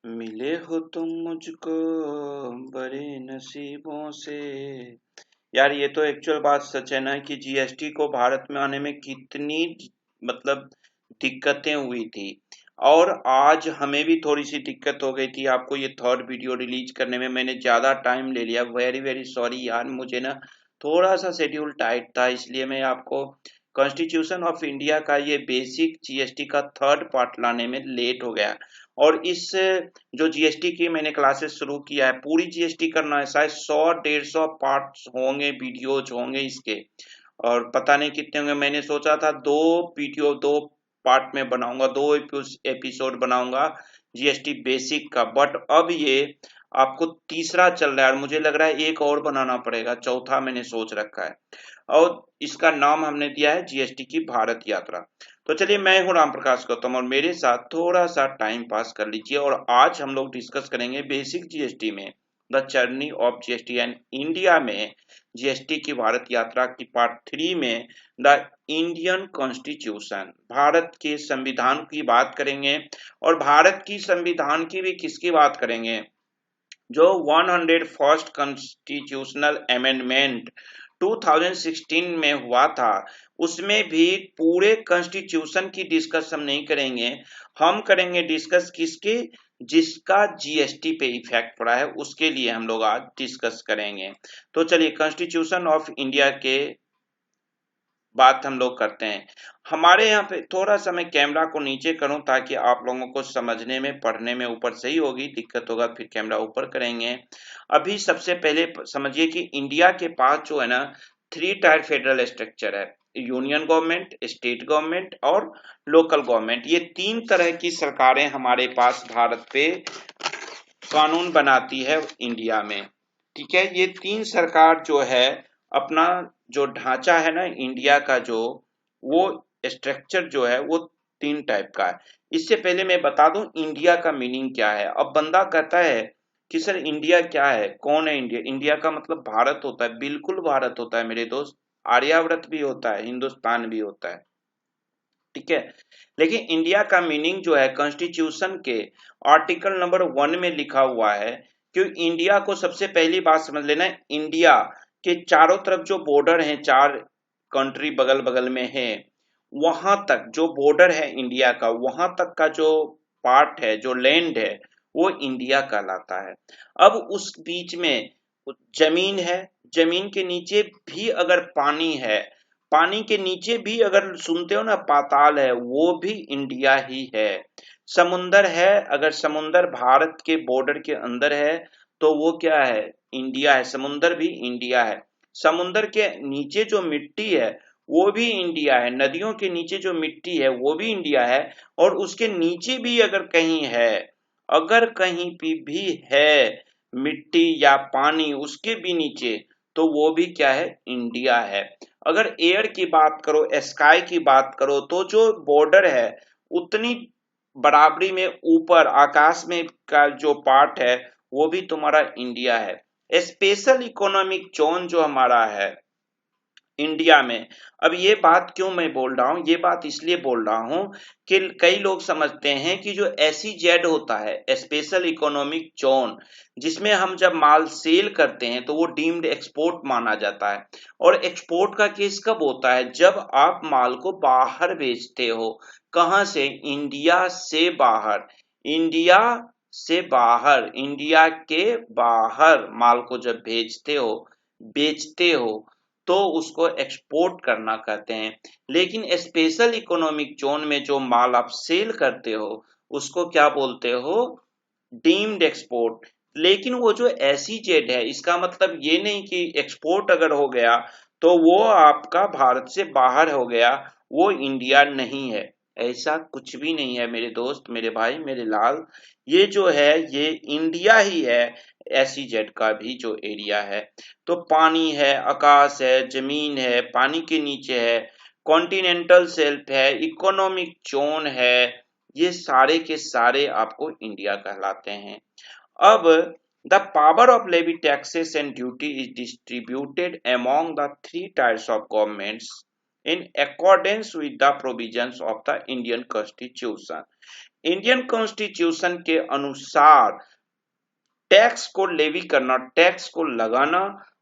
मिले हो तुम मुझको बड़े नसीबों से। यार ये तो एक्चुअल बात सच है ना कि जीएसटी को भारत में आने में कितनी मतलब दिक्कतें हुई थी। और आज हमें भी थोड़ी सी दिक्कत हो गई थी। आपको ये थर्ड वीडियो रिलीज करने में मैंने ज्यादा टाइम ले लिया। वेरी वेरी सॉरी यार, मुझे ना थोड़ा सा शेड्यूल टाइट था, इसलिए मैं आपको कॉन्स्टिट्यूशन ऑफ इंडिया का ये बेसिक जीएसटी का थर्ड पार्ट लाने में लेट हो गया। और इस जो जीएसटी की मैंने क्लासेस शुरू किया है, पूरी जीएसटी करना है, शायद 100 150 पार्ट्स होंगे, वीडियोज होंगे इसके। और पता नहीं कितने होंगे। मैंने सोचा था दो वीडियो, दो पार्ट में बनाऊंगा, दो एपिसोड बनाऊंगा जीएसटी बेसिक का, बट अब ये आपको तीसरा चल रहा है और मुझे लग रहा है एक और बनाना पड़ेगा, चौथा मैंने सोच रखा है। और इसका नाम हमने दिया है जीएसटी की भारत यात्रा। तो चलिए, मैं हूं राम प्रकाश गौतम और मेरे साथ थोड़ा सा टाइम पास कर लीजिए। और आज हम लोग डिस्कस करेंगे बेसिक जीएसटी में the journey of GST and India में जीएसटी की भारत यात्रा की पार्ट 3 में द इंडियन कॉन्स्टिट्यूशन, भारत के संविधान की बात करेंगे। और भारत की संविधान की भी किसकी बात करेंगे? जो 101st कॉन्स्टिट्यूशनल अमेंडमेंट 2016 में हुआ था, उसमें भी पूरे कॉन्स्टिट्यूशन की डिस्कस हम नहीं करेंगे। हम करेंगे डिस्कस किसके? जिसका जीएसटी पे इफेक्ट पड़ा है, उसके लिए हम लोग आज डिस्कस करेंगे। तो चलिए, कॉन्स्टिट्यूशन ऑफ इंडिया के बात हम लोग करते हैं। हमारे यहाँ पे थोड़ा सा मैं कैमरा को नीचे करूं ताकि आप लोगों को समझने में, पढ़ने में ऊपर सही होगी, दिक्कत होगा फिर कैमरा ऊपर करेंगे। अभी सबसे पहले समझिए कि इंडिया के पास जो है ना, 3 टायर फेडरल स्ट्रक्चर है। यूनियन गवर्नमेंट, स्टेट गवर्नमेंट और लोकल गवर्नमेंट। ये 3 तरह की सरकारें हमारे पास भारत पे कानून बनाती है इंडिया में। ठीक है, ये 3 सरकार जो है, अपना जो ढांचा है ना इंडिया का, जो वो स्ट्रक्चर जो है वो 3 टाइप का है। इससे पहले मैं बता दूं इंडिया का मीनिंग क्या है। अब बंदा कहता है कि सर इंडिया क्या है, कौन है इंडिया? इंडिया का मतलब भारत होता है, बिल्कुल भारत होता है मेरे दोस्त। आर्यावर्त भी होता है, हिंदुस्तान भी होता है। ठीक है, लेकिन इंडिया का मीनिंग जो है कॉन्स्टिट्यूशन के आर्टिकल नंबर 1 में लिखा हुआ है। क्योंकि इंडिया को सबसे पहली बात समझ लेना है, इंडिया के चारों तरफ जो बॉर्डर हैं, 4 कंट्री बगल बगल में है, वहां तक जो बॉर्डर है इंडिया का, वहां तक का जो पार्ट है, जो लैंड है, वो इंडिया कहलाता है। अब उस बीच में जमीन है, जमीन के नीचे भी अगर पानी है, पानी के नीचे भी अगर सुनते हो ना पाताल है, वो भी इंडिया ही है। समुंदर है, अगर समुंदर भारत के बॉर्डर के अंदर है तो वो क्या है? इंडिया है, समुंदर भी इंडिया है। समुंदर के नीचे जो मिट्टी है वो भी इंडिया है, नदियों के नीचे जो मिट्टी है वो भी इंडिया है। और उसके नीचे भी अगर कहीं है, अगर कहीं भी है मिट्टी या पानी उसके भी नीचे, तो वो भी क्या है? इंडिया है। अगर एयर की बात करो, स्काई की बात करो, तो जो बॉर्डर है उतनी बराबरी में ऊपर आकाश में का जो पार्ट है वो भी तुम्हारा इंडिया है। स्पेशल इकोनॉमिक जोन जो हमारा है इंडिया में। अब ये बात क्यों मैं बोल रहा हूँ? ये बात इसलिए बोल रहा हूँ कि कई लोग समझते हैं कि जो एसईजेड होता है, स्पेशल इकोनॉमिक जोन, जिसमें हम जब माल सेल करते हैं तो वो डीम्ड एक्सपोर्ट माना जाता है। और एक्सपोर्ट का केस कब होता है? जब आप माल को बाहर बेचते हो। कहाँ से? इंडिया से बाहर। इंडिया से बाहर, इंडिया के बाहर माल को जब भेजते हो, बेचते हो, तो उसको एक्सपोर्ट करना कहते हैं। लेकिन स्पेशल इकोनॉमिक जोन में जो माल आप सेल करते हो उसको क्या बोलते हो? Deemed export. लेकिन वो जो एसईजेड है, इसका मतलब ये नहीं कि एक्सपोर्ट अगर हो गया तो वो आपका भारत से बाहर हो गया, वो इंडिया नहीं है। ऐसा कुछ भी नहीं है मेरे दोस्त, मेरे भाई, मेरे लाल। ये जो है ये इंडिया ही है, एसईजेड का भी जो एरिया है। तो पानी है, आकाश है, जमीन है, पानी के नीचे है, कॉन्टिनेंटल शेल्फ है, इकोनॉमिक जोन है, ये सारे के सारे आपको इंडिया कहलाते हैं। अब the power of levy taxes and duty is distributed among the 3 tiers of governments in accordance with the provisions of the Indian constitution. Indian constitution के अनुसार टैक्स को लेवी करना, टैक्स को लगाना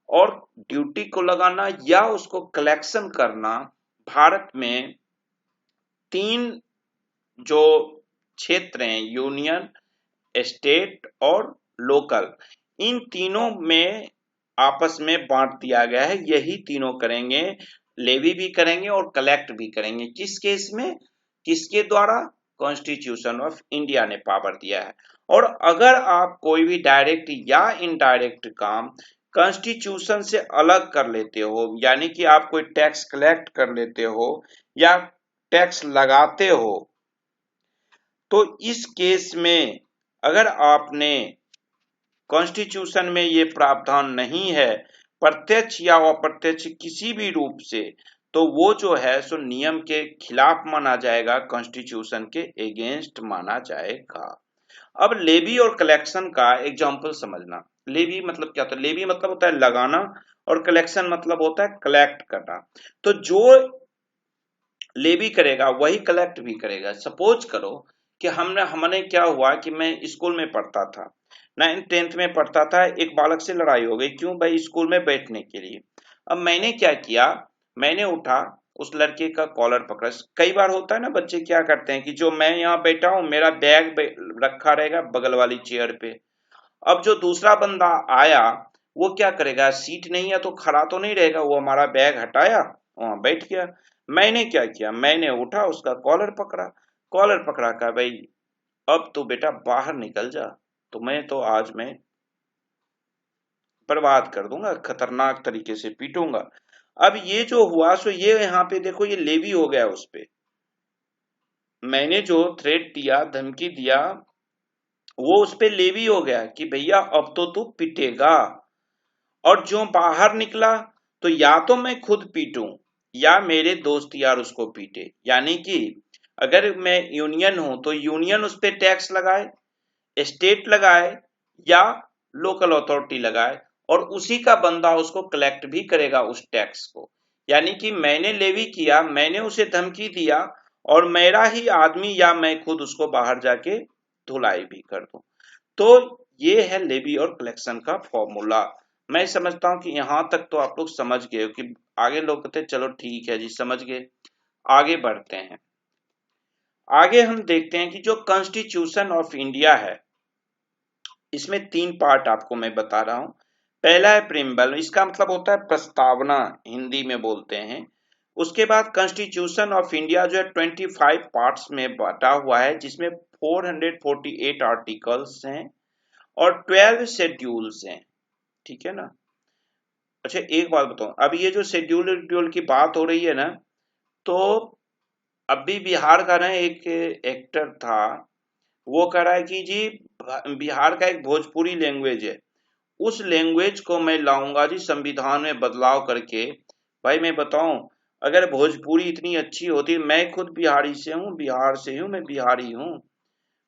और ड्यूटी को लगाना या उसको कलेक्शन करना, भारत में 3 जो क्षेत्र हैं, यूनियन, स्टेट और लोकल, इन तीनों में आपस में बांट दिया गया है। यही तीनों करेंगे, लेवी भी करेंगे और कलेक्ट भी करेंगे। किस केस में, किसके द्वारा? कॉन्स्टिट्यूशन ऑफ इंडिया ने पावर दिया है। और अगर आप कोई भी डायरेक्ट या इनडायरेक्ट काम कॉन्स्टिट्यूशन से अलग कर लेते हो, यानी कि आप कोई टैक्स कलेक्ट कर लेते हो या टैक्स लगाते हो, तो इस केस में अगर आपने कॉन्स्टिट्यूशन में ये प्रावधान नहीं है प्रत्यक्ष या अप्रत्यक्ष किसी भी रूप से, तो वो जो है सो नियम के खिलाफ माना जाएगा, कॉन्स्टिट्यूशन के अगेंस्ट माना जाएगा। अब लेवी और कलेक्शन का एग्जांपल समझना। लेवी मतलब क्या होता है? लेवी मतलब होता है लगाना और कलेक्शन मतलब होता है कलेक्ट करना। तो जो लेवी करेगा वही कलेक्ट भी करेगा। सपोज करो कि हमने क्या हुआ कि मैं स्कूल में पढ़ता था, 9th-10th में पढ़ता था, एक बालक से लड़ाई हो गई। क्यों भाई? स्कूल में बैठने के लिए। अब मैंने क्या किया, मैंने उठा उस लड़के का कॉलर पकड़ा। कई बार होता है ना, बच्चे क्या करते हैं कि जो मैं यहाँ बैठा हूं मेरा बैग रखा रहेगा बगल वाली चेयर पे। अब जो दूसरा बंदा आया वो क्या करेगा, सीट नहीं है तो खड़ा तो नहीं रहेगा, वो हमारा बैग हटाया वहां बैठ गया। मैंने क्या किया, मैंने उठा उसका कॉलर पकड़ा। कॉलर पकड़ा का भाई अब तो बेटा बाहर निकल जा, तो मैं बर्बाद कर दूंगा, खतरनाक तरीके से पीटूंगा। अब ये जो हुआ सो ये यहाँ पे देखो ये लेवी हो गया उस पे। मैंने जो थ्रेट दिया, धमकी दिया, वो उस पे लेवी हो गया कि भैया अब तो तू पिटेगा। और जो बाहर निकला तो या तो मैं खुद पीटूं या मेरे दोस्त यार उसको पीटे। यानी कि अगर मैं यूनियन हूं तो यूनियन उस पे टैक्स लगाए, स्टेट लगाए या लोकल अथॉरिटी लगाए, और उसी का बंदा उसको कलेक्ट भी करेगा उस टैक्स को। यानी कि मैंने लेवी किया, मैंने उसे धमकी दिया और मेरा ही आदमी या मैं खुद उसको बाहर जाके धुलाई भी कर दूं। तो ये है लेवी और कलेक्शन का फॉर्मूला। मैं समझता हूं कि यहां तक तो आप लोग समझ गए हो। कि आगे लोग कहते चलो ठीक है जी समझ गए, आगे बढ़ते हैं। आगे हम देखते हैं कि जो कॉन्स्टिट्यूशन ऑफ इंडिया है इसमें 3 पार्ट आपको मैं बता रहा हूं। पहला है प्रीम्बल, इसका मतलब होता है प्रस्तावना, हिंदी में बोलते हैं। उसके बाद कॉन्स्टिट्यूशन ऑफ इंडिया जो है 25 पार्ट्स में बांटा हुआ है, जिसमें 448 आर्टिकल्स हैं और 12 शेड्यूल्स हैं। ठीक है ना? अच्छा एक बात बताऊं, अब ये जो शेड्यूल की बात हो रही है ना, तो अभी बिहार का ना एक एक्टर था, वो कह रहा है कि जी बिहार का एक भोजपुरी लैंग्वेज है, उस लैंग्वेज को मैं लाऊंगा जी संविधान में बदलाव करके। भाई मैं बताऊं, अगर भोजपुरी इतनी अच्छी होती, मैं खुद बिहारी से हूँ, बिहार से हूँ, मैं बिहारी हूँ,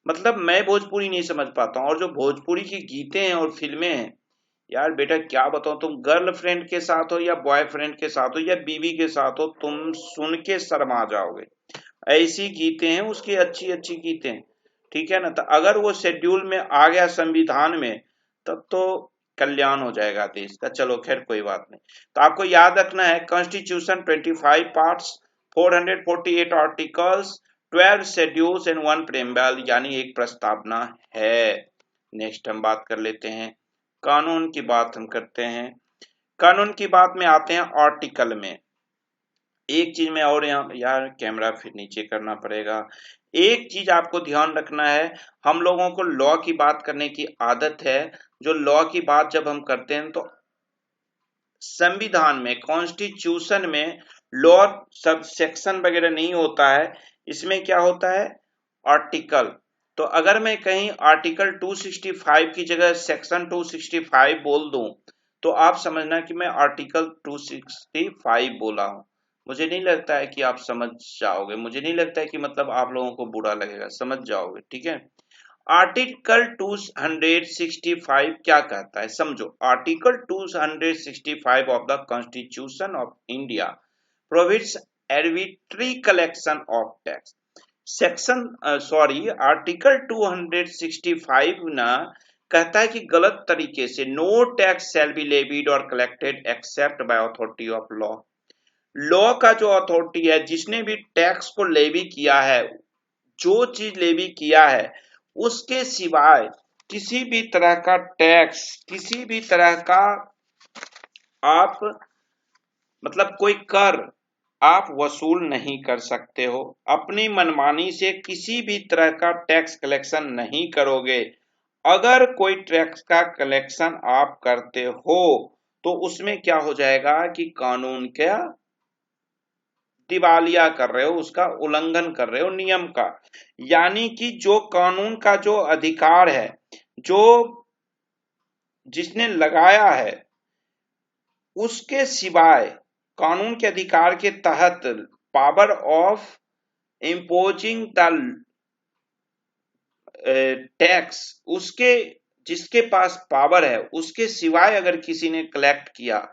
मतलब मैं भोजपुरी नहीं समझ पाता हूँ। और जो भोजपुरी की गीतें हैं और फिल्में हैं, यार बेटा क्या बताऊं, तुम गर्लफ्रेंड के साथ हो या बॉयफ्रेंड के साथ हो या बीवी के साथ हो, तुम सुन के शर्मा जाओगे। ऐसी गीतें हैं उसकी, अच्छी अच्छी गीतें। ठीक है ना? तो अगर वो शेड्यूल में आ गया संविधान में, तब तो कल्याण हो जाएगा देश का। चलो खैर कोई बात नहीं। तो आपको याद रखना है constitution 25 parts, 448 articles, 12 schedules and 1 preamble, यानी एक प्रस्तावना है। नेक्स्ट हम बात कर लेते हैं कानून की, बात हम करते हैं। कानून की बात में आते हैं आर्टिकल में। एक चीज में और यहाँ यार कैमरा फिर नीचे करना पड़ेगा। एक चीज आपको ध्यान रखना है, हम लोगों को लॉ की बात करने की आदत है। जो लॉ की बात जब हम करते हैं तो संविधान में, कॉन्स्टिट्यूशन में लॉ सब सेक्शन वगैरह नहीं होता है, इसमें क्या होता है आर्टिकल। तो अगर मैं कहीं आर्टिकल 265 की जगह सेक्शन 265 बोल दूं, तो आप समझना कि मैं आर्टिकल 265 बोला हूं। मुझे नहीं लगता है कि आप समझ जाओगे, मुझे नहीं लगता है कि मतलब आप लोगों को बुरा लगेगा, समझ जाओगे। ठीक है? आर्टिकल 265 क्या कहता है समझो। Article 265 of the constitution of India prohibits arbitrary collection of tax. Section sorry article 265 ना कहता है कि गलत तरीके से no tax shall be levied or collected except by authority of law. Law का जो अथॉरिटी है, जिसने भी टैक्स को लेवी किया है, जो चीज लेवी किया है, उसके सिवाय किसी भी तरह का टैक्स, किसी भी तरह का आप मतलब कोई कर आप वसूल नहीं कर सकते हो। अपनी मनमानी से किसी भी तरह का टैक्स कलेक्शन नहीं करोगे। अगर कोई टैक्स का कलेक्शन आप करते हो तो उसमें क्या हो जाएगा कि कानून क्या दिवालिया कर रहे हो, उसका उल्लंघन कर रहे हो नियम का। यानी कि जो कानून का जो अधिकार है, जो जिसने लगाया है, उसके सिवाय कानून के अधिकार के तहत power of imposing the tax, उसके जिसके पास पावर है उसके सिवाय अगर किसी ने कलेक्ट किया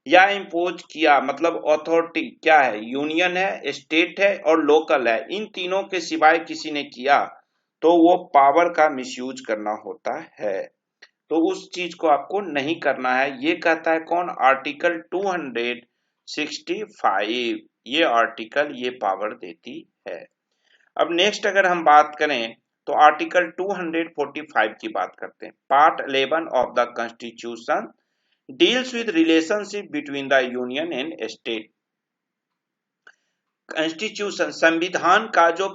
या इम्पोज किया, मतलब अथॉरिटी क्या है, यूनियन है, स्टेट है और लोकल है, इन तीनों के सिवाय किसी ने किया तो वो पावर का मिसयूज करना होता है। तो उस चीज को आपको नहीं करना है। ये कहता है कौन? आर्टिकल 265, ये आर्टिकल ये पावर देती है। अब नेक्स्ट अगर हम बात करें तो आर्टिकल 245 की बात करते हैं। Part 11 of the constitution deals with relationship between the union and state. Constitution संविधान का जो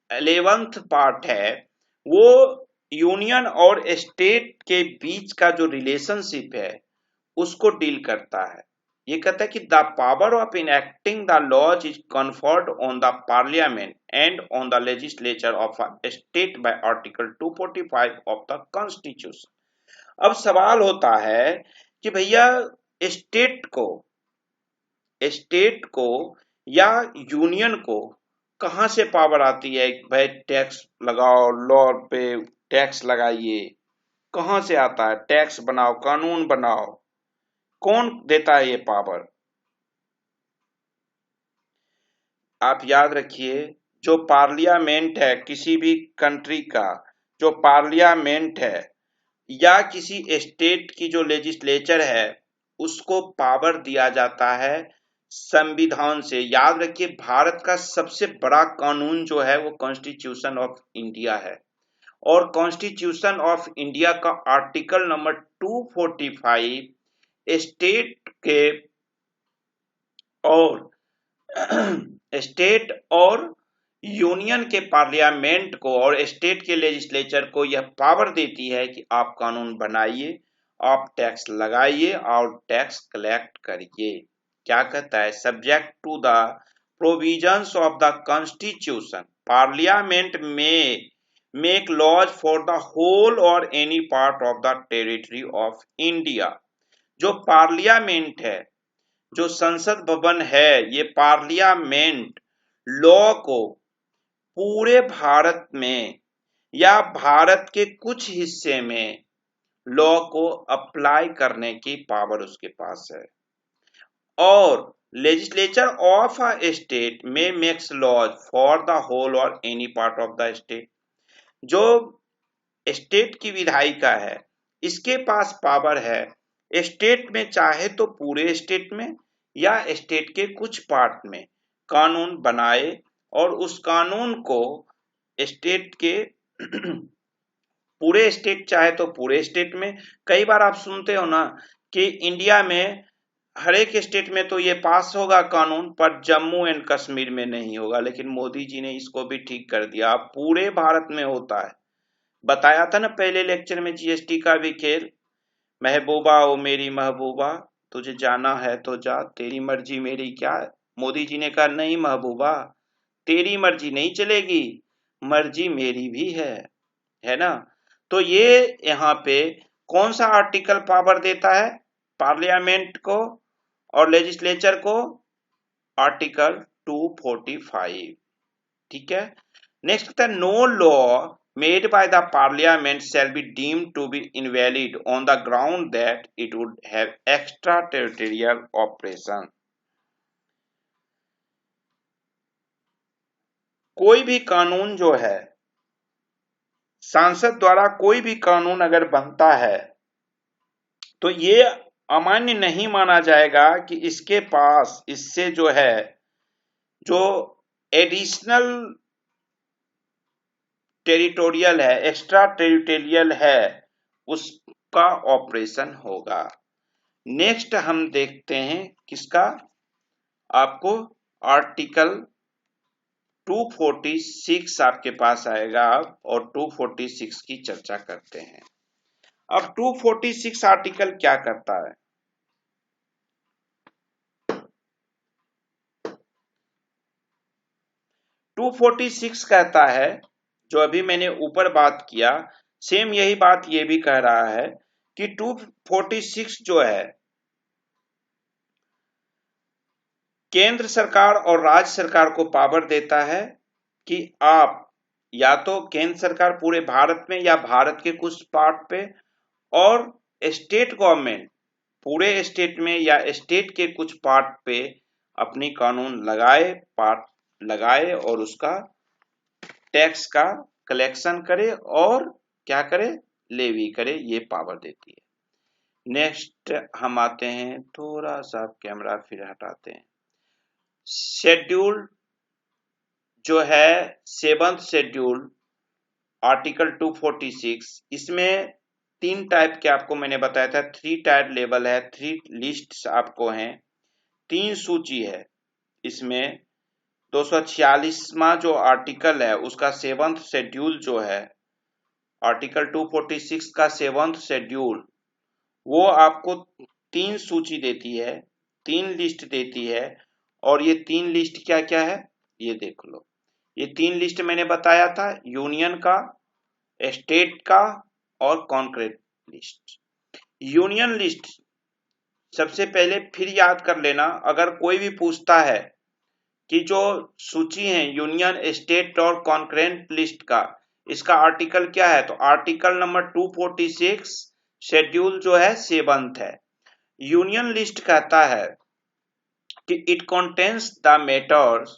11th पार्ट है वो यूनियन और स्टेट के बीच का जो रिलेशनशिप है उसको डील करता है। ये कहता है कि the power of enacting the laws is conferred on the parliament and on the legislature of a state by article 245 of the constitution. अब सवाल होता है कि भैया स्टेट को स्टेट को या यूनियन को कहां से पावर आती है? भाई टैक्स लगाओ, लॉ पे टैक्स लगाइए, कहां से आता है? टैक्स बनाओ, कानून बनाओ, कौन देता है ये पावर? आप याद रखिए, जो पार्लियामेंट है किसी भी कंट्री का, जो पार्लियामेंट है या किसी स्टेट की जो लेजिस्लेचर है, उसको पावर दिया जाता है संविधान से। याद रखिए, भारत का सबसे बड़ा कानून जो है वो कॉन्स्टिट्यूशन ऑफ इंडिया है, और कॉन्स्टिट्यूशन ऑफ इंडिया का आर्टिकल नंबर 245 स्टेट के और स्टेट और यूनियन के पार्लियामेंट को और स्टेट के लेजिस्लेचर को यह पावर देती है कि आप कानून बनाइए, आप टैक्स लगाइए और टैक्स कलेक्ट करिए। क्या कहता है? Subject to the provisions of the constitution parliament may make laws for the whole or any part of the territory of India. जो पार्लियामेंट है, जो संसद भवन है, ये पार्लियामेंट लॉ को पूरे भारत में या भारत के कुछ हिस्से में लॉ को अप्लाई करने की पावर उसके पास है। और legislature of a state may makes laws for the whole or any part of the state. जो स्टेट की विधायिका है, इसके पास पावर है स्टेट में चाहे तो पूरे स्टेट में या स्टेट के कुछ पार्ट में कानून बनाए और उस कानून को स्टेट के पूरे स्टेट चाहे तो पूरे स्टेट में। कई बार आप सुनते हो ना कि इंडिया में हर एक स्टेट में तो ये पास होगा कानून, पर जम्मू एंड कश्मीर में नहीं होगा। लेकिन मोदी जी ने इसको भी ठीक कर दिया, अब पूरे भारत में होता है। बताया था ना पहले लेक्चर में जीएसटी का भी खेल। महबूबा ओ मेरी महबूबा, तुझे जाना है तो जा, तेरी मर्जी मेरी क्या। मोदी जी ने कहा नहीं महबूबा, तेरी मर्जी नहीं चलेगी, मर्जी मेरी भी है ना। तो ये यहाँ पे कौन सा आर्टिकल पावर देता है पार्लियामेंट को और लेजिस्लेचर को? आर्टिकल 245। ठीक है। Next, no law made by the parliament shall be deemed to be invalid on the ground that it would have extraterritorial operation। कोई भी कानून जो है, सांसद द्वारा कोई भी कानून अगर बनता है तो ये अमान्य नहीं माना जाएगा कि इसके पास इससे जो है, जो एडिशनल टेरिटोरियल है, एक्स्ट्रा टेरिटोरियल है, उसका ऑपरेशन होगा। नेक्स्ट हम देखते हैं किसका, आपको आर्टिकल 246 आपके पास आएगा और 246 की चर्चा करते हैं। अब 246 आर्टिकल क्या करता है? 246 कहता है, जो अभी मैंने ऊपर बात किया, सेम यही बात ये भी कह रहा है कि 246 जो है केंद्र सरकार और राज्य सरकार को पावर देता है कि आप या तो केंद्र सरकार पूरे भारत में या भारत के कुछ पार्ट पे, और स्टेट गवर्नमेंट पूरे स्टेट में या स्टेट के कुछ पार्ट पे अपनी कानून लगाए, पार्ट लगाए और उसका टैक्स का कलेक्शन करे और क्या करे, लेवी करे, ये पावर देती है। नेक्स्ट हम आते हैं, थोड़ा सा कैमरा फिर हटाते हैं। शेड्यूल जो है, 7th शेड्यूल आर्टिकल 246, इसमें 3 टाइप के आपको मैंने बताया था, 3 टायर लेवल है, 3 लिस्ट आपको हैं, 3 सूची है। इसमें 246वां जो आर्टिकल है उसका 7th शेड्यूल जो है, आर्टिकल 246 का 7th शेड्यूल, वो आपको 3 सूची देती है, 3 लिस्ट देती है। और ये 3 लिस्ट क्या क्या है, ये देख लो। ये 3 लिस्ट मैंने बताया था, यूनियन का, स्टेट का और कॉन्करेंट लिस्ट। यूनियन लिस्ट सबसे पहले फिर याद कर लेना, अगर कोई भी पूछता है कि जो सूची है यूनियन, स्टेट और कॉन्करेंट लिस्ट का, इसका आर्टिकल क्या है, तो आर्टिकल नंबर 246 शेड्यूल जो है 7th है। यूनियन लिस्ट कहता है कि it contains the matters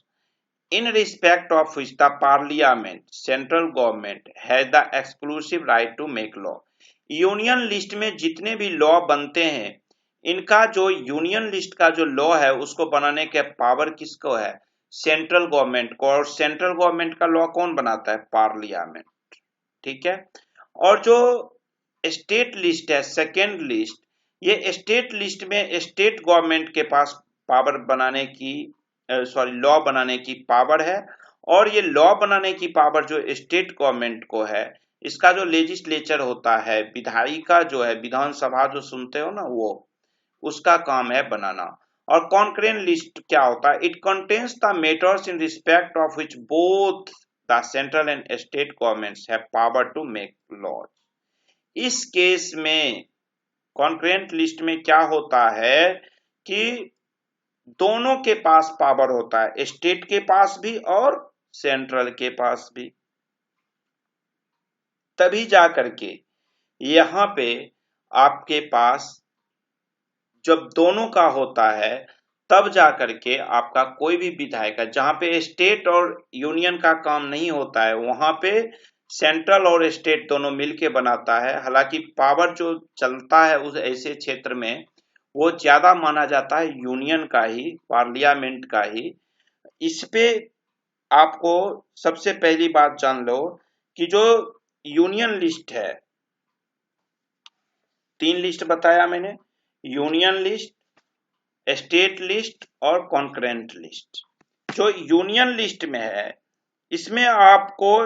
in respect of which the parliament, central government has the exclusive right to make law। Union list में जितने भी लॉ बनते हैं, इनका जो यूनियन लिस्ट का जो लॉ है उसको बनाने के पावर किसको है, सेंट्रल गवर्नमेंट को। और सेंट्रल गवर्नमेंट का लॉ कौन बनाता है, पार्लियामेंट, ठीक है। और जो स्टेट लिस्ट है, सेकेंड लिस्ट, ये स्टेट लिस्ट में स्टेट गवर्नमेंट के पास पावर बनाने की, सॉरी, लॉ बनाने की पावर है। और ये लॉ बनाने की पावर जो स्टेट गवर्नमेंट को है, इसका जो लेजिस्लेचर होता है, विधायिका जो है, विधानसभा जो सुनते हो ना, वो उसका काम है बनाना। और कॉन्करेंट लिस्ट क्या होता है, it contains the matters in respect of which both the central and state governments have power to make laws. इस केस में कॉन्करेंट लिस्ट में क्या होता है कि दोनों के पास पावर होता है, स्टेट के पास भी और सेंट्रल के पास भी। तभी जा करके यहां पे आपके पास जब दोनों का होता है, तब जा करके आपका कोई भी विधायक है, जहां पे स्टेट और यूनियन का काम नहीं होता है, वहां पे सेंट्रल और स्टेट दोनों मिलके बनाता है। हालांकि पावर जो चलता है उस ऐसे क्षेत्र में, वो ज्यादा माना जाता है यूनियन का ही, पार्लियामेंट का ही। इस पे आपको सबसे पहली बात जान लो कि जो यूनियन लिस्ट है, 3 लिस्ट बताया मैंने, यूनियन लिस्ट, स्टेट लिस्ट और कॉन्करेंट लिस्ट। जो यूनियन लिस्ट में है, इसमें आपको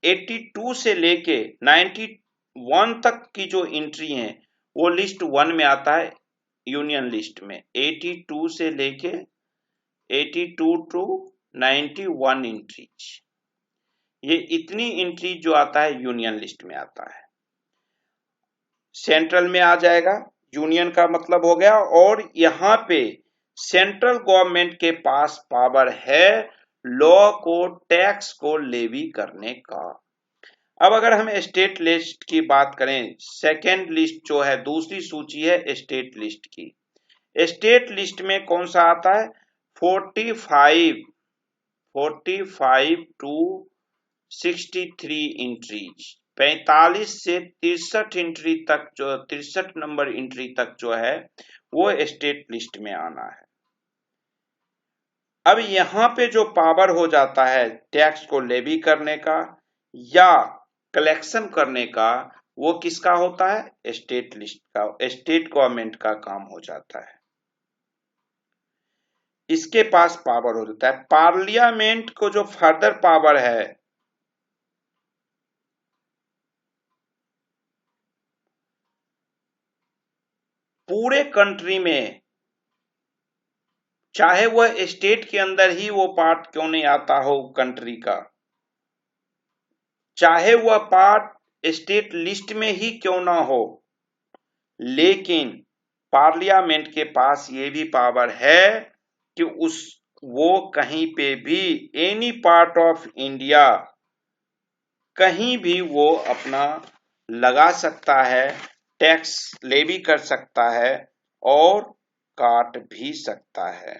82 से लेके 91 तक की जो एंट्री है वो लिस्ट 1 में आता है। यूनियन लिस्ट में 82 से लेके 82 टू 91 एंट्रीज, ये इतनी एंट्री जो आता है यूनियन लिस्ट में आता है। सेंट्रल में आ जाएगा, यूनियन का मतलब हो गया। और यहाँ पे सेंट्रल गवर्नमेंट के पास पावर है लॉ को, टैक्स को लेवी करने का। अब अगर हम स्टेट लिस्ट की बात करें, सेकेंड लिस्ट जो है, दूसरी सूची है स्टेट लिस्ट की। स्टेट लिस्ट में कौन सा आता है, 45 45 टू 63 एंट्रीज, 45 से 63 एंट्री तक, जो 63 नंबर एंट्री तक जो है वो स्टेट लिस्ट में आना है। अब यहाँ पे जो पावर हो जाता है टैक्स को लेवी करने का या कलेक्शन करने का, वो किसका होता है? स्टेट लिस्ट का, स्टेट गवर्नमेंट का काम हो जाता है। इसके पास पावर हो जाता है। पार्लियामेंट को जो फर्दर पावर है, पूरे कंट्री में, चाहे वह स्टेट के अंदर ही वो पार्ट क्यों नहीं आता हो कंट्री का, चाहे वह पार्ट स्टेट लिस्ट में ही क्यों ना हो, लेकिन पार्लियामेंट के पास ये भी पावर है कि वो कहीं पे भी एनी पार्ट ऑफ इंडिया कहीं भी वो अपना लगा सकता है, टैक्स लेवी कर सकता है और काट भी सकता है।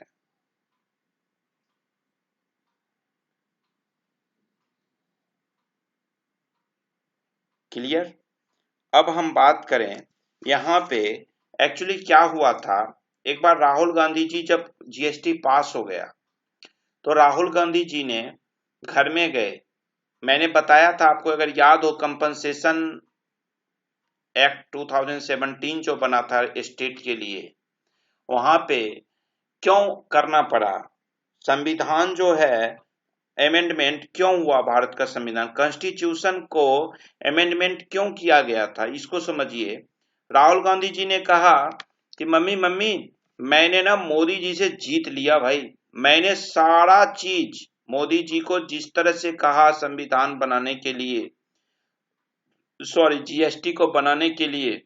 क्लियर? अब हम बात करें यहाँ पे एक्चुअली क्या हुआ था। एक बार राहुल गांधी जी जब जीएसटी पास हो गया तो राहुल गांधी जी ने घर में गए। मैंने बताया था आपको, अगर याद हो, कंपनसेशन एक्ट 2017 जो बना था स्टेट के लिए, वहां पे क्यों करना पड़ा, संविधान जो है अमेंडमेंट क्यों हुआ, भारत का संविधान कॉन्स्टिट्यूशन को अमेंडमेंट क्यों किया गया था, इसको समझिए। राहुल गांधी जी ने कहा कि मम्मी मम्मी मैंने ना मोदी जी से जीत लिया भाई, मैंने सारा चीज मोदी जी को जिस तरह से कहा संविधान बनाने के लिए, सॉरी जीएसटी को बनाने के लिए,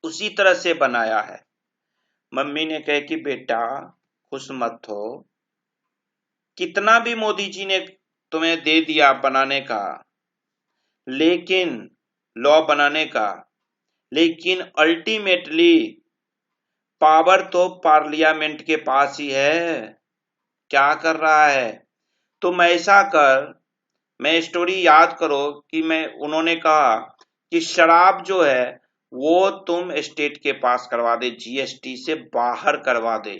उसी तरह से बनाया है। मम्मी ने कहा कि बेटा खुश मत हो, कितना भी मोदी जी ने तुम्हें दे दिया बनाने का, लेकिन लॉ बनाने का, लेकिन अल्टीमेटली पावर तो पार्लियामेंट के पास ही है। क्या कर रहा है? तुम ऐसा कर, मैं स्टोरी याद करो कि उन्होंने कहा कि शराब जो है वो तुम स्टेट के पास करवा दे, जीएसटी से बाहर करवा दे।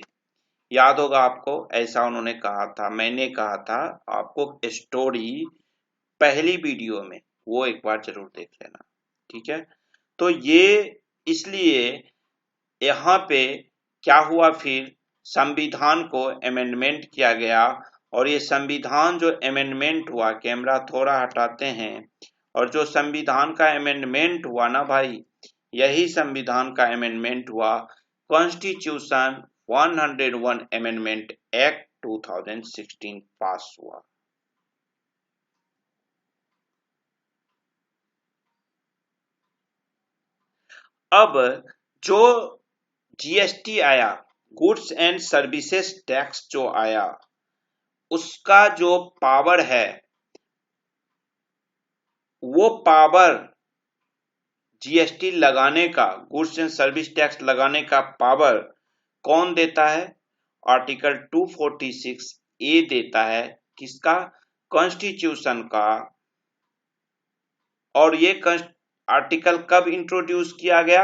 याद होगा आपको, ऐसा उन्होंने कहा था, मैंने कहा था आपको स्टोरी पहली वीडियो में, वो एक बार जरूर देख लेना, ठीक है। तो ये इसलिए यहाँ पे क्या हुआ, फिर संविधान को अमेंडमेंट किया गया। और ये संविधान जो अमेंडमेंट हुआ, कैमरा थोड़ा हटाते हैं, और जो संविधान का अमेंडमेंट हुआ ना भाई, यही संविधान का अमेंडमेंट हुआ, कॉन्स्टिट्यूशन 101 अमेंडमेंट एक्ट 2016 पास हुआ। अब जो जीएसटी आया, गुड्स एंड सर्विसेज टैक्स जो आया, उसका जो पावर है, वो पावर जीएसटी लगाने का, गुड्स एंड सर्विस टैक्स लगाने का पावर कौन देता है? आर्टिकल 246 ए देता है। किसका? कॉन्स्टिट्यूशन का। और ये आर्टिकल कब इंट्रोड्यूस किया गया?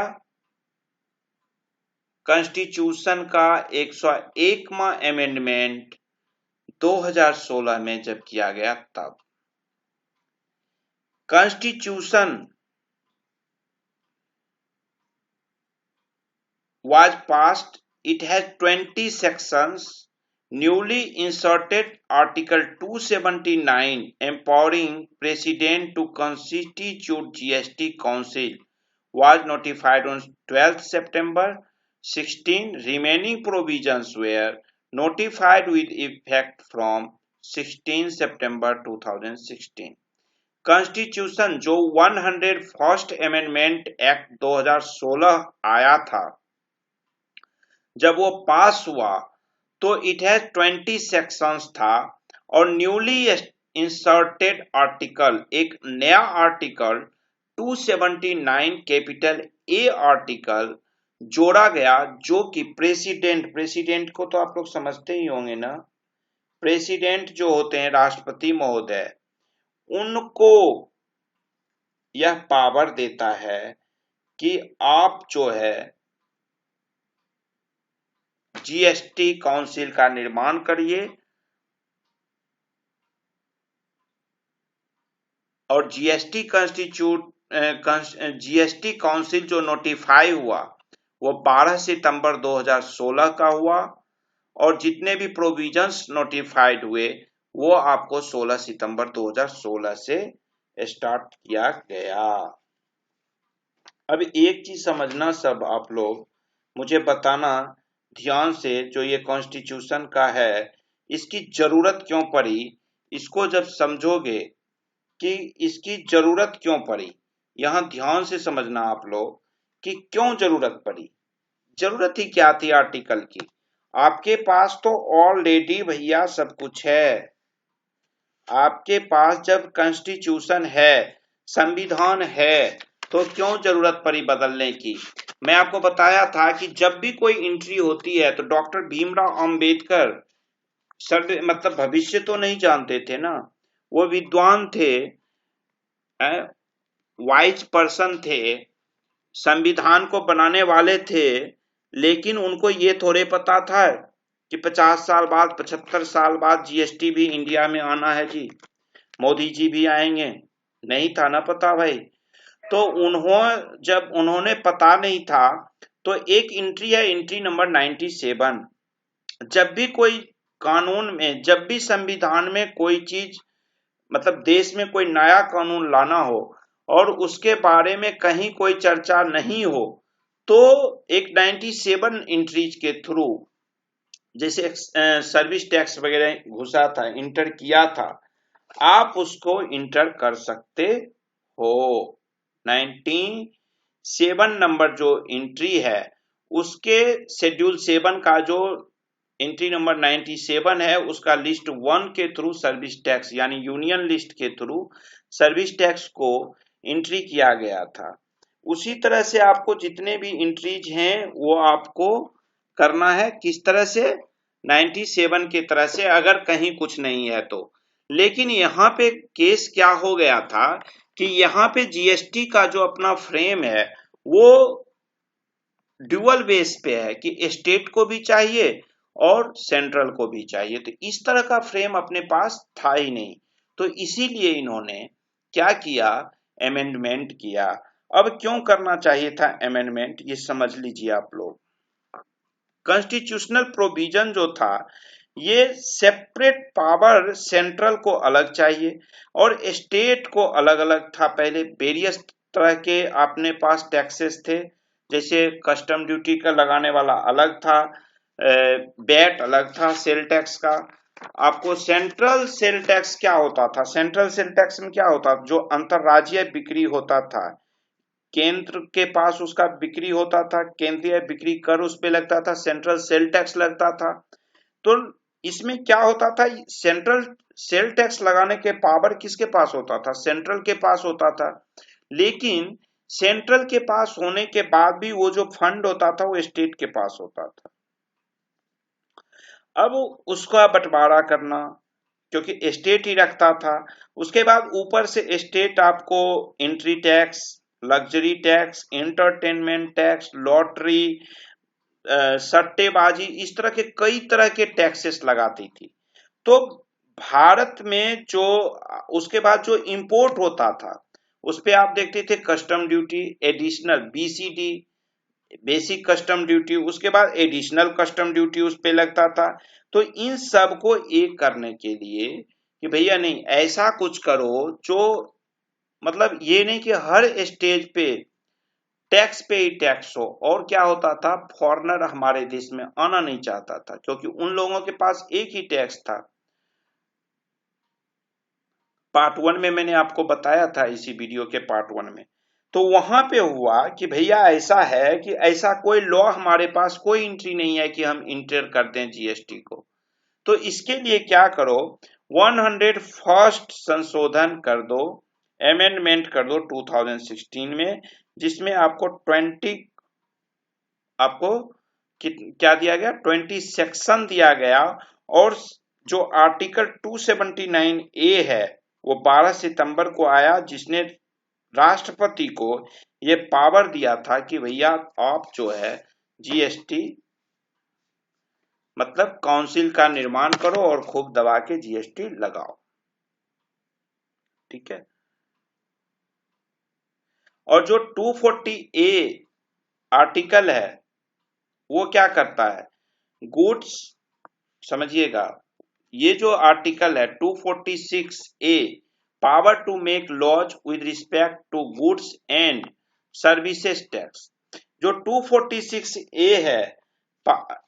कॉन्स्टिट्यूशन का 101वां अमेंडमेंट 2016 में जब किया गया तब। Constitution was passed. It has 20 sections. Newly inserted Article 279 empowering President to constitute GST Council was notified on 12th September 16. Remaining provisions were notified with effect from 16 September 2016. Constitution जो 101st amendment act 2016 आया था, जब वो पास हुआ तो it has 20 sections था, और newly inserted article, एक नया आर्टिकल 279 कैपिटल ए आर्टिकल जोड़ा गया, जो कि प्रेसिडेंट को तो आप लोग समझते ही होंगे ना, प्रेसिडेंट जो होते हैं, राष्ट्रपति महोदय, उनको यह पावर देता है कि आप जो है जीएसटी काउंसिल का निर्माण करिए और जीएसटी काउंसिल जो नोटिफाई हुआ वो 12 सितंबर 2016 का हुआ और जितने भी प्रोविजंस नोटिफाइड हुए वो आपको 16 सितंबर 2016 से स्टार्ट किया गया। अब एक चीज समझना सब आप लोग, मुझे बताना ध्यान से, जो ये कॉन्स्टिट्यूशन का है इसकी जरूरत क्यों पड़ी, इसको जब समझोगे कि इसकी जरूरत क्यों पड़ी, यहां ध्यान से समझना आप लोग कि क्यों जरूरत पड़ी। जरूरत ही क्या थी आर्टिकल की, आपके पास तो ऑलरेडी भैया सब कुछ है। आपके पास जब कॉन्स्टिट्यूशन है, संविधान है, तो क्यों जरूरत पड़ी बदलने की। मैं आपको बताया था कि जब भी कोई एंट्री होती है तो डॉक्टर भीमराव अंबेडकर सर मतलब भविष्य तो नहीं जानते थे ना, वो विद्वान थे, वाइज पर्सन थे, संविधान को बनाने वाले थे, लेकिन उनको ये थोड़े पता था कि 50 साल बाद 75 साल बाद जीएसटी भी इंडिया में आना है जी, मोदी जी भी आएंगे, नहीं था ना पता भाई। तो जब उन्होंने पता नहीं था तो एक एंट्री है, एंट्री नंबर 97। जब भी कोई कानून में, जब भी संविधान में कोई चीज मतलब देश में कोई नया कानून लाना हो और उसके बारे में कहीं कोई चर्चा नहीं हो, तो एक 97 एंट्रीज के थ्रू, जैसे सर्विस टैक्स वगैरह घुसा था, इंटर किया था, आप उसको इंटर कर सकते हो। 97 नंबर जो एंट्री है उसके शेड्यूल 7 का जो एंट्री नंबर 97 है उसका लिस्ट 1 के थ्रू सर्विस टैक्स यानी यूनियन लिस्ट के थ्रू सर्विस टैक्स को एंट्री किया गया था। उसी तरह से आपको जितने भी एंट्रीज हैं वो आपको करना है, किस तरह से, 97 की तरह से, अगर कहीं कुछ नहीं है तो। लेकिन यहाँ पे केस क्या हो गया था कि यहाँ पे जीएसटी का जो अपना फ्रेम है वो ड्यूअल बेस पे है कि स्टेट को भी चाहिए और सेंट्रल को भी चाहिए, तो इस तरह का फ्रेम अपने पास था ही नहीं। तो इसीलिए इन्होंने क्या किया, अमेंडमेंट किया। अब क्यों करना चाहिए था अमेंडमेंट, ये समझ लीजिए आप लोग। कॉन्स्टिट्यूशनल प्रोविजन जो था ये सेपरेट पावर सेंट्रल को अलग चाहिए और स्टेट को अलग अलग था। पहले वेरियस तरह के अपने पास टैक्सेस थे, जैसे कस्टम ड्यूटी का लगाने वाला अलग था, बैट अलग था, सेल टैक्स का। आपको सेंट्रल सेल टैक्स क्या होता था, सेंट्रल सेल टैक्स में क्या होता, जो अंतरराज्यीय बिक्री होता था, केंद्र के पास उसका बिक्री होता था, केंद्रीय बिक्री कर उस पे लगता था, सेंट्रल सेल टैक्स लगता था। तो इसमें क्या होता था, सेंट्रल सेल टैक्स लगाने के पावर किसके पास होता था, सेंट्रल के पास होता था। लेकिन सेंट्रल के पास होने के बाद भी वो जो फंड होता था वो स्टेट के पास होता था। अब उसका बंटवारा करना, क्योंकि स्टेट ही रखता था। उसके बाद ऊपर से स्टेट आपको entry tax, luxury tax, entertainment tax, lottery, सट्टेबाजी, इस तरह के कई तरह के टैक्सेस लगाती थी। तो भारत में जो उसके बाद जो इंपोर्ट होता था उस पे आप देखते थे custom duty, additional BCD, basic custom duty, उसके बाद एडिशनल कस्टम ड्यूटी उस पे लगता था। तो इन सब को एक करने के लिए कि भैया नहीं ऐसा कुछ करो जो मतलब ये नहीं कि हर स्टेज पे टैक्स पे ही टैक्स हो। और क्या होता था, फॉरेनर हमारे देश में आना नहीं चाहता था क्योंकि उन लोगों के पास एक ही टैक्स था। पार्ट 1 में मैंने आपको बताया था, इसी वीडियो के पार्ट 1 में। तो वहां पे हुआ कि भैया ऐसा है कि ऐसा कोई लॉ हमारे पास कोई एंट्री नहीं है कि हम इंटर कर दें जीएसटी को। तो इसके लिए क्या करो, 101st संशोधन कर दो, अमेंडमेंट कर दो 2016 में, जिसमें आपको 20 आपको क्या दिया गया, 20 सेक्शन दिया गया और जो आर्टिकल 279 ए है वो 12 सितंबर को आया, जिसने राष्ट्रपति को ये पावर दिया था कि भैया आप जो है जीएसटी मतलब काउंसिल का निर्माण करो और खूब दबा के जीएसटी लगाओ। ठीक है। और जो 240 ए आर्टिकल है वो क्या करता है, गुड्स, समझिएगा, ये जो आर्टिकल है 246 A, power to make laws with respect to goods and services tax. जो 246 ए है,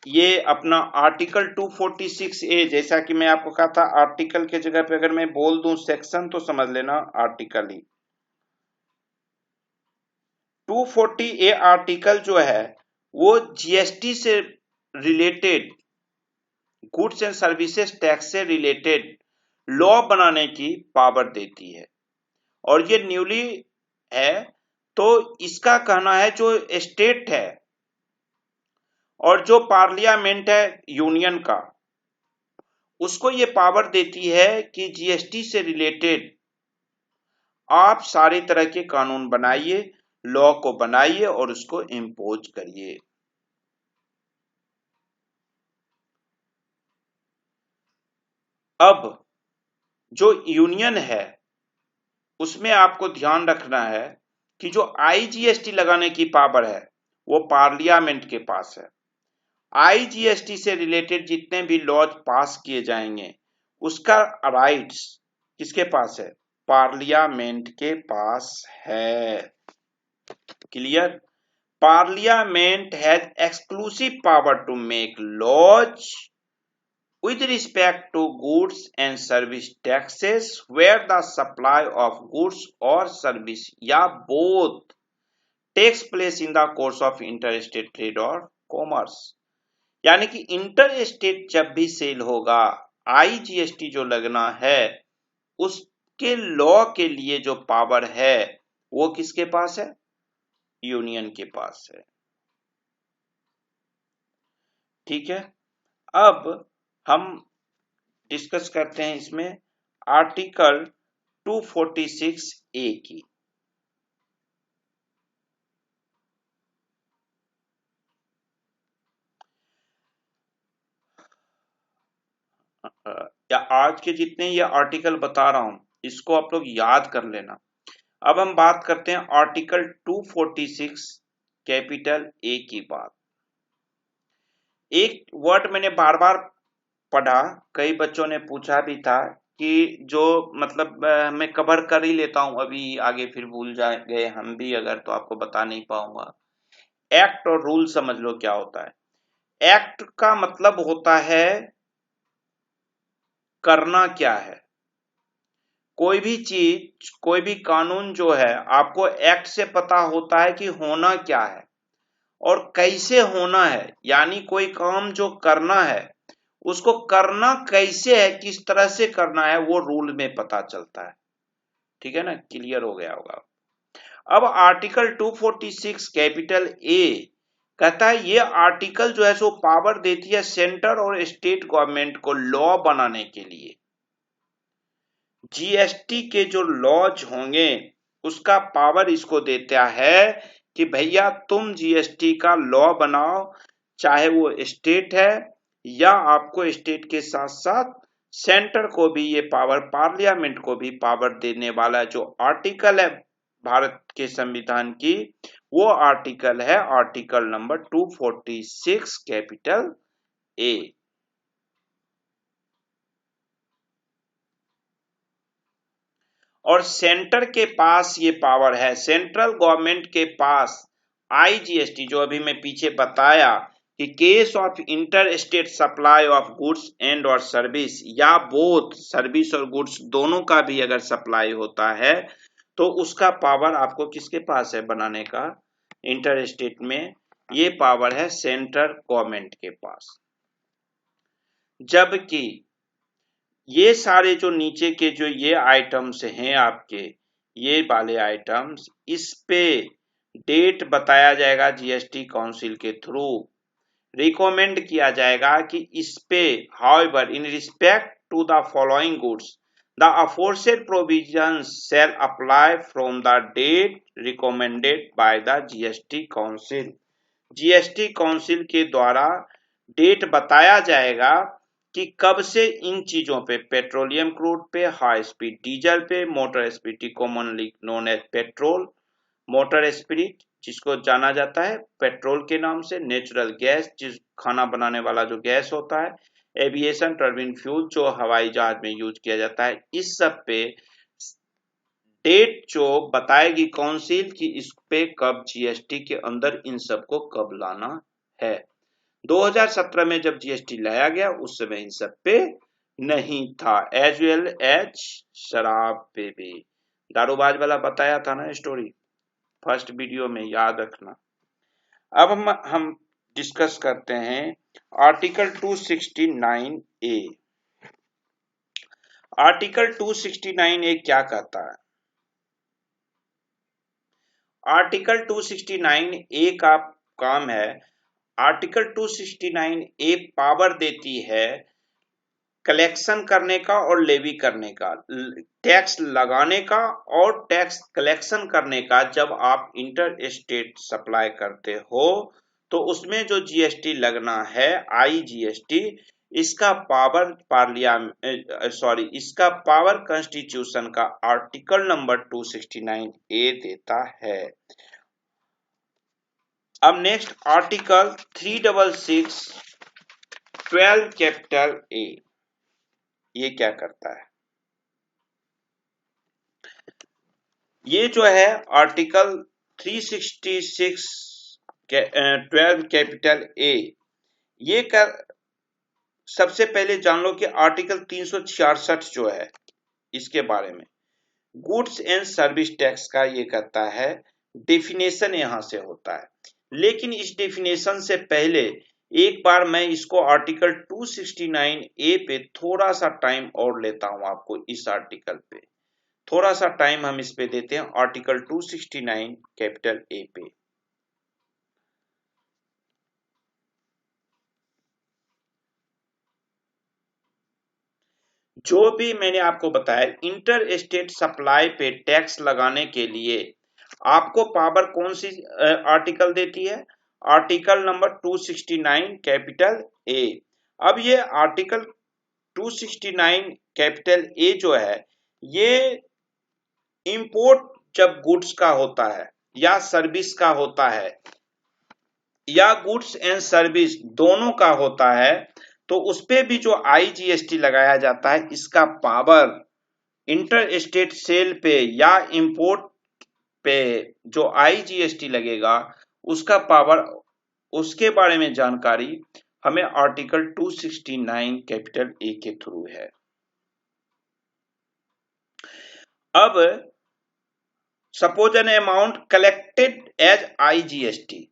ये अपना आर्टिकल 246 ए, जैसा कि मैं आपको कहा था आर्टिकल के जगह पे अगर मैं बोल दूं सेक्शन तो समझ लेना आर्टिकल ही। 240 ए आर्टिकल जो है वो जीएसटी से related, goods and services tax से रिलेटेड लॉ बनाने की पावर देती है। और ये न्यूली है, तो इसका कहना है जो स्टेट है और जो पार्लियामेंट है यूनियन का, उसको ये पावर देती है कि जीएसटी से रिलेटेड आप सारे तरह के कानून बनाइए, लॉ को बनाइए और उसको इम्पोज करिए। अब जो यूनियन है उसमें आपको ध्यान रखना है कि जो आईजीएसटी लगाने की पावर है वो पार्लियामेंट के पास है। आईजीएसटी से रिलेटेड जितने भी लॉज पास किए जाएंगे उसका राइट्स किसके पास है, पार्लियामेंट के पास है। Clear? Parliament has exclusive power to make laws with respect to goods and service taxes where the supply of goods or service या both takes place in the course of interstate trade or commerce। यानी कि inter state जब भी cell होगा, IGST जो लगना है उसके लॉ के लिए जो पावर है वो किसके पास है, यूनियन के पास है। ठीक है। अब हम डिस्कस करते हैं इसमें आर्टिकल 246 ए की। या आज के जितने ये आर्टिकल बता रहा हूं इसको आप लोग याद कर लेना। अब हम बात करते हैं आर्टिकल 246 कैपिटल ए की बात। एक वर्ड मैंने बार बार पढ़ा, कई बच्चों ने पूछा भी था कि जो मतलब मैं कवर कर ही लेता हूं, अभी आगे फिर भूल जाएंगे हम भी अगर तो आपको बता नहीं पाऊंगा। एक्ट और रूल समझ लो क्या होता है। एक्ट का मतलब होता है करना क्या है, कोई भी चीज कोई भी कानून जो है आपको एक्ट से पता होता है कि होना क्या है और कैसे होना है, यानी कोई काम जो करना है उसको करना कैसे है, किस तरह से करना है वो रूल में पता चलता है। ठीक है ना, क्लियर हो गया होगा। अब आर्टिकल 246 कैपिटल ए कहता है ये आर्टिकल जो है सो पावर देती है सेंटर और स्टेट गवर्नमेंट को लॉ बनाने के लिए। जीएसटी के जो लॉज होंगे उसका पावर इसको देता है कि भैया तुम जीएसटी का लॉ बनाओ, चाहे वो स्टेट है या आपको स्टेट के साथ साथ सेंटर को भी ये पावर, पार्लियामेंट को भी पावर देने वाला जो आर्टिकल है भारत के संविधान की, वो आर्टिकल है आर्टिकल नंबर 246 कैपिटल ए। और सेंटर के पास ये पावर है, सेंट्रल गवर्नमेंट के पास आईजीएसटी जो अभी मैं पीछे बताया कि case of inter state supply of goods and और सर्विस या बोथ सर्विस और गुड्स दोनों का भी अगर सप्लाई होता है तो उसका पावर आपको किसके पास है बनाने का, इंटर स्टेट में ये पावर है सेंट्रल गवर्नमेंट के पास। जबकि ये सारे जो नीचे के जो ये आइटम्स हैं आपके, ये वाले आइटम्स, इस पे डेट बताया जाएगा जीएसटी काउंसिल के थ्रू। रिकमेंड किया जाएगा कि इस पे however in respect to the following goods the aforesaid provisions shall apply from the date recommended by the GST council. GST council के द्वारा डेट बताया जाएगा कि कब से इन चीजों पे, पेट्रोलियम क्रूड पे, हाई स्पीड डीजल पे, motor speed commonly known as petrol, motor spirit जिसको जाना जाता है पेट्रोल के नाम से, नेचुरल गैस जिस खाना बनाने वाला जो गैस होता है, एविएशन टर्बिन फ्यूल जो हवाई जहाज में यूज किया जाता है, इस सब पे डेट जो बताएगी काउंसिल कि इस पे कब जीएसटी के अंदर इन सबको कब लाना है। 2017 में जब जीएसटी लाया गया उस समय इन सब पे नहीं था, एज वेल एज शराब पे भी। दारूबाज वाला बताया था ना स्टोरी फर्स्ट वीडियो में, याद रखना। अब हम डिस्कस करते हैं आर्टिकल 269 ए। आर्टिकल 269 ए क्या कहता है? आर्टिकल 269 ए का काम है, आर्टिकल 269 ए पावर देती है कलेक्शन करने का और लेवी करने का, टैक्स लगाने का और टैक्स कलेक्शन करने का। जब आप इंटर स्टेट सप्लाई करते हो तो उसमें जो जीएसटी लगना है आईजीएसटी, इसका पावर इसका पावर कॉन्स्टिट्यूशन का आर्टिकल नंबर 269 ए देता है। अब नेक्स्ट आर्टिकल 366 12 कैपिटल ए, ये क्या करता है? ये जो है आर्टिकल 366 12 कैपिटल ए, ये कर सबसे पहले जान लो कि आर्टिकल 366 जो है इसके बारे में गुड्स एंड सर्विस टैक्स का ये कहता है, डेफिनेशन यहां से होता है। लेकिन इस डेफिनेशन से पहले एक बार मैं इसको आर्टिकल 269 ए पे थोड़ा सा टाइम और लेता हूं आपको, इस आर्टिकल पे थोड़ा सा टाइम हम इस पे देते हैं, आर्टिकल 269 कैपिटल ए पे। जो भी मैंने आपको बताया इंटर स्टेट सप्लाई पे टैक्स लगाने के लिए आपको पावर कौन सी आर्टिकल देती है? Article number 269 capital A. अब ये आर्टिकल 269 कैपिटल ए जो है, ये इंपोर्ट जब गुड्स का होता है या सर्विस का होता है या गुड्स एंड सर्विस दोनों का होता है, तो उस पे भी जो आईजीएसटी लगाया जाता है, इसका पावर इंटर स्टेट सेल पे या इंपोर्ट पे जो आईजीएसटी लगेगा उसका पावर, उसके बारे में जानकारी हमें आर्टिकल 269 कैपिटल ए के थ्रू है। अब suppose an amount collected as IGST,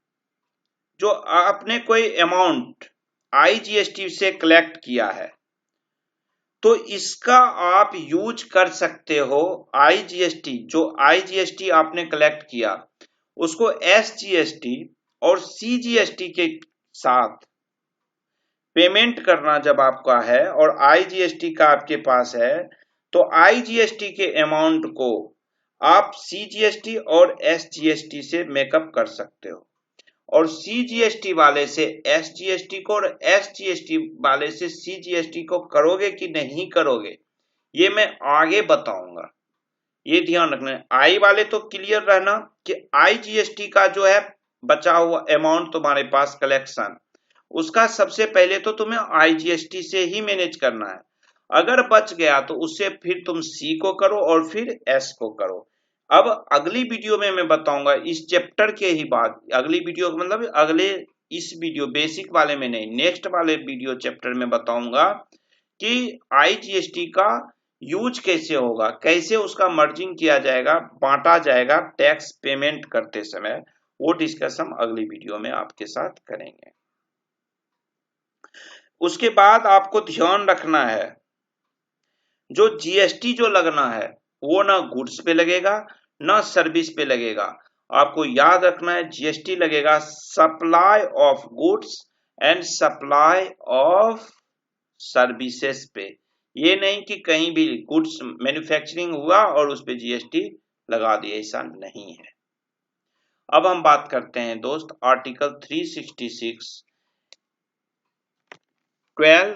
जो आपने कोई अमाउंट आईजीएसटी से कलेक्ट किया है तो इसका आप यूज कर सकते हो। आईजीएसटी जो आईजीएसटी आपने कलेक्ट किया उसको एसजीएसटी और सीजीएसटी के साथ पेमेंट करना जब आपका है और आईजीएसटी का आपके पास है, तो आईजीएसटी के अमाउंट को आप सीजीएसटी और एसजीएसटी से मेकअप कर सकते हो, और सीजीएसटी वाले से एसजीएसटी को और एसजीएसटी वाले से सीजीएसटी को करोगे कि नहीं करोगे, ये मैं आगे बताऊंगा। ये ध्यान रखना, आई वाले तो क्लियर रहना कि आईजीएसटी का जो है बचा हुआ अमाउंट तुम्हारे पास कलेक्शन, उसका सबसे पहले तो तुम्हें आईजीएसटी से ही मैनेज करना है। अगर बच गया तो उससे फिर तुम सी को करो और फिर एस को करो। अब अगली वीडियो में मैं बताऊंगा इस चैप्टर के ही बाद, अगली वीडियो मतलब अगले इस वीडियो बेसिक वाले में नहीं, नेक्स्ट वाले वीडियो चैप्टर में बताऊंगा कि आईजीएसटी का यूज कैसे होगा, कैसे उसका मर्जिंग किया जाएगा, बांटा जाएगा टैक्स पेमेंट करते समय। वो डिस्कस हम अगली वीडियो में आपके साथ करेंगे। उसके बाद आपको ध्यान रखना है जो जीएसटी जो लगना है वो ना गुड्स पे लगेगा ना सर्विस पे लगेगा। आपको याद रखना है जीएसटी लगेगा supply of goods and supply of services पे। ये नहीं कि कहीं भी गुड्स मैन्युफैक्चरिंग हुआ और उस पे जीएसटी लगा दिया, ऐसा नहीं है। अब हम बात करते हैं दोस्त आर्टिकल 366 12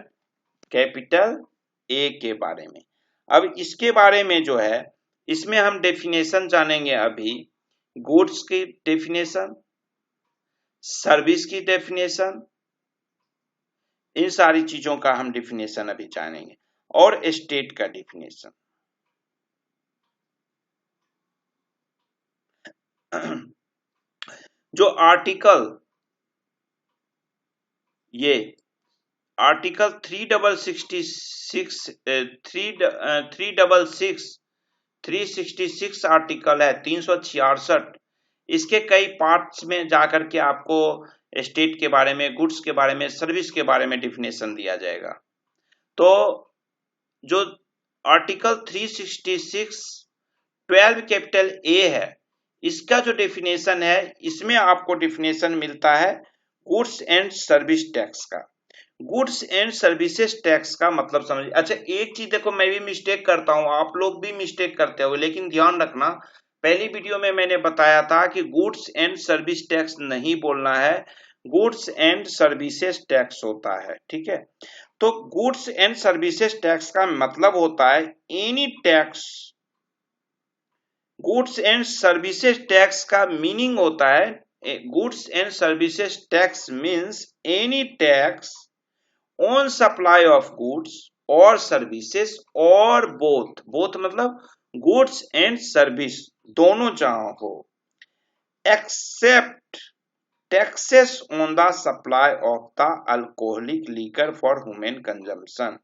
कैपिटल ए के बारे में। अब इसके बारे में जो है, इसमें हम डेफिनेशन जानेंगे अभी, गुड्स की डेफिनेशन, सर्विस की डेफिनेशन, इन सारी चीजों का हम डेफिनेशन अभी जानेंगे, और स्टेट का डेफिनेशन। जो आर्टिकल, ये आर्टिकल 366 आर्टिकल है 366, इसके कई पार्ट्स में जाकर के आपको स्टेट के बारे में, गुड्स के बारे में, सर्विस के बारे में डिफिनेशन दिया जाएगा। तो जो आर्टिकल 366 12 कैपिटल ए है, इसका जो डेफिनेशन है, इसमें आपको डेफिनेशन मिलता है गुड्स एंड सर्विस टैक्स का। गुड्स एंड सर्विसेज टैक्स का मतलब समझिए। अच्छा, एक चीज देखो, मैं भी मिस्टेक करता हूं, आप लोग भी मिस्टेक करते हो, लेकिन ध्यान रखना, पहली वीडियो में मैंने बताया था कि गुड्स एंड सर्विस टैक्स नहीं बोलना है, गुड्स एंड सर्विसेज टैक्स होता है, ठीक है। तो गुड्स एंड सर्विसेज टैक्स का मतलब होता है any tax, goods and services tax का मीनिंग होता है, goods and services tax means any tax on supply of goods और सर्विसेज, और बोथ मतलब गुड्स एंड सर्विस दोनों जहां हो, except taxes on the supply of the alcoholic liquor for human consumption.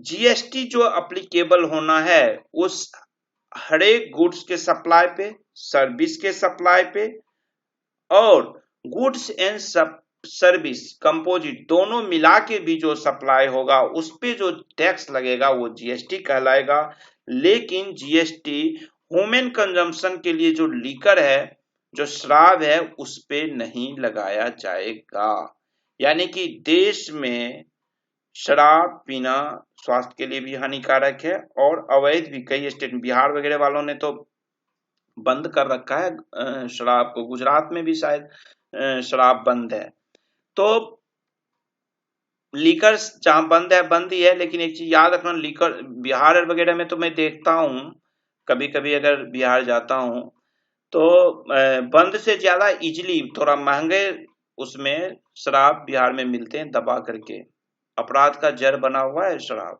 GST जो अप्लीकेबल होना है उस हर एक गुड्स के सप्लाई पे, सर्विस के सप्लाई पे, और गुड्स एंड सर्विस कंपोजिट दोनों मिला के भी जो सप्लाई होगा उस पे जो टैक्स लगेगा वो जीएसटी कहलाएगा। लेकिन जीएसटी ह्यूमन कंजम्पशन के लिए जो लीकर है, जो शराब है, उस पे नहीं लगाया जाएगा। यानी कि देश में शराब पीना स्वास्थ्य के लिए भी हानिकारक है, और अवैध भी कई स्टेट, बिहार वगैरह वालों ने तो बंद कर रखा है शराब को, गुजरात में भी शायद शराब बंद है। तो लीकर जहां बंद है बंद ही है, लेकिन एक चीज याद रखना, लीकर बिहार वगैरह में तो मैं देखता हूँ, कभी कभी अगर बिहार जाता हूँ तो बंद से ज्यादा इजिली थोड़ा महंगे उसमें शराब बिहार में मिलते हैं दबा करके, अपराध का जड़ बना हुआ है शराब।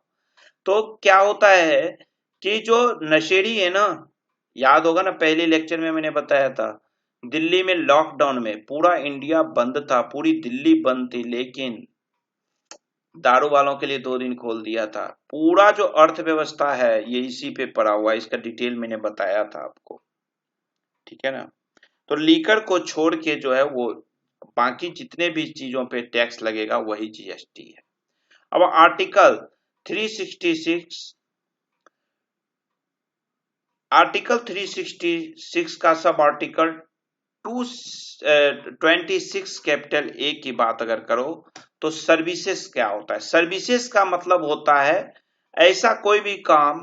तो क्या होता है कि जो नशेड़ी है ना, याद होगा ना, पहले लेक्चर में मैंने बताया था, दिल्ली में लॉकडाउन में पूरा इंडिया बंद था, पूरी दिल्ली बंद थी, लेकिन दारू वालों के लिए 2 दिन खोल दिया था। पूरा जो अर्थव्यवस्था है ये इसी पे पड़ा हुआ है, इसका डिटेल मैंने बताया था आपको, ठीक है ना। तो लीकर को छोड़ के जो है वो बाकी जितने भी चीजों पे टैक्स लगेगा वही जीएसटी है। अब आर्टिकल 366 का सब आर्टिकल 26 कैपिटल ए की बात अगर करो तो सर्विसेज क्या होता है। सर्विसेज का मतलब होता है ऐसा कोई भी काम,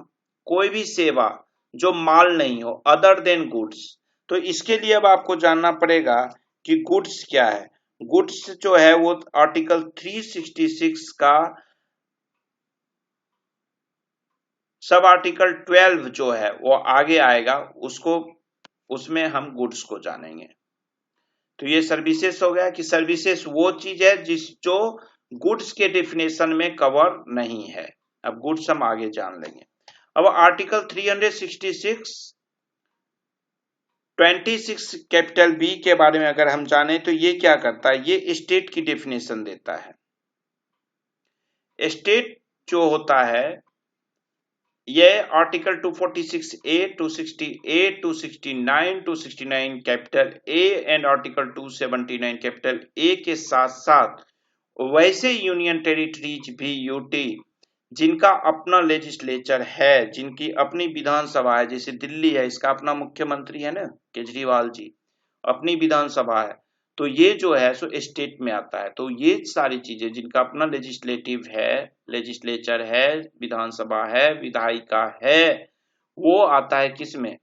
कोई भी सेवा जो माल नहीं हो, अदर देन गुड्स। तो इसके लिए अब आपको जानना पड़ेगा कि गुड्स क्या है। गुड्स जो है वो आर्टिकल 366 का सब आर्टिकल 12 जो है वो आगे आएगा, उसको, उसमें हम गुड्स को जानेंगे। तो ये सर्विसेज हो गया कि सर्विसेज वो चीज है जो गुड्स के डेफिनेशन में कवर नहीं है। अब गुड्स हम आगे जान लेंगे। अब आर्टिकल 366 26 कैपिटल बी के बारे में अगर हम जाने तो ये क्या करता है, ये स्टेट की डेफिनेशन देता है। स्टेट जो होता है ये article 246A, 268, 269, 269 capital A and article 279 capital A के साथ साथ वैसे यूनियन टेरिटरीज भी यूटी जिनका अपना लेजिस्लेचर है, जिनकी अपनी विधानसभा है, जैसे दिल्ली है, इसका अपना मुख्यमंत्री है ना, केजरीवाल जी, अपनी विधानसभा है। तो ये जो है सो स्टेट में आता है। तो ये सारी चीजें जिनका अपना लेजिस्लेटिव है, लेजिस्लेचर है, विधानसभा है, विधायिका है, वो आता है किस में,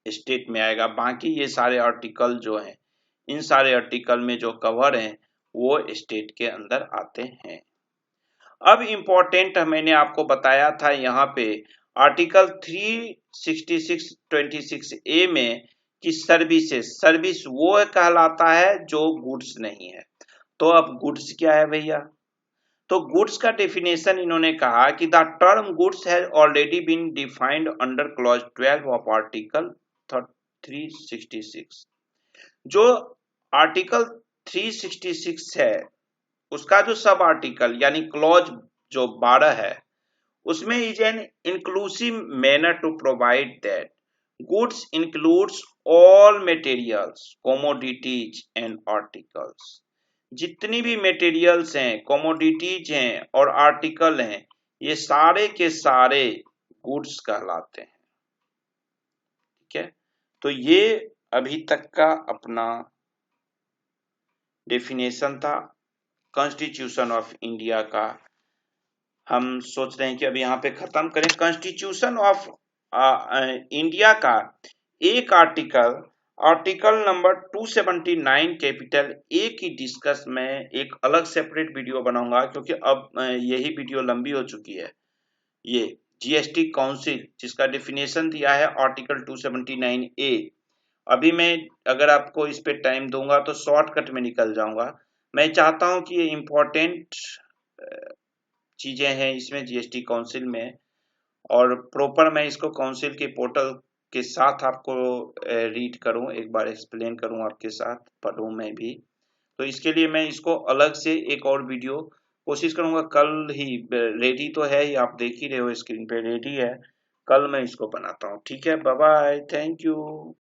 स्टेट में आएगा। बाकी ये सारे आर्टिकल जो हैं, इन सारे आर्टिकल में जो कवर हैं वो स्टेट के अंदर आते हैं। अब इम्पोर्टेंट मैंने आपको बताया था यहाँ पे आर्टिकल 366(26) ए में कि सर्विस वो कहलाता है जो गुड्स नहीं है। तो अब गुड्स क्या है भैया, तो गुड्स का डेफिनेशन इन्होंने कहा कि the term goods has already been defined under clause 12 of article 366। जो आर्टिकल 366 है उसका जो सब आर्टिकल यानी क्लॉज जो 12 है उसमें is an inclusive manner to provide that goods includes all materials, commodities and articles. जितनी भी मटेरियल्स हैं, कमोडिटीज हैं और आर्टिकल हैं, ये सारे के सारे गुड्स कहलाते हैं। ठीक है, तो ये अभी तक का अपना डेफिनेशन था कॉन्स्टिट्यूशन ऑफ इंडिया का। हम सोच रहे हैं कि अभी यहाँ पे खत्म करें। कॉन्स्टिट्यूशन ऑफ इंडिया का एक आर्टिकल नंबर 279 कैपिटल ए की डिस्कस में एक अलग सेपरेट वीडियो बनाऊंगा, क्योंकि अब यही वीडियो लंबी हो चुकी है। ये जीएसटी काउंसिल जिसका डेफिनेशन दिया है आर्टिकल 279 ए, अभी मैं अगर आपको इस पे टाइम दूंगा तो शॉर्टकट में निकल जाऊंगा। मैं चाहता हूं कि ये इम्पोर्टेंट चीजें हैं इसमें जीएसटी काउंसिल में, और प्रॉपर मैं इसको काउंसिल के पोर्टल के साथ आपको रीड करूं, एक बार एक्सप्लेन करूं आपके साथ, पढ़ूं मैं भी। तो इसके लिए मैं इसको अलग से एक और वीडियो कोशिश करूंगा, कल ही रेडी तो है ही, आप देख ही रहे हो स्क्रीन पे रेडी है, कल मैं इसको बनाता हूं। ठीक है, बाय बाय, थैंक यू।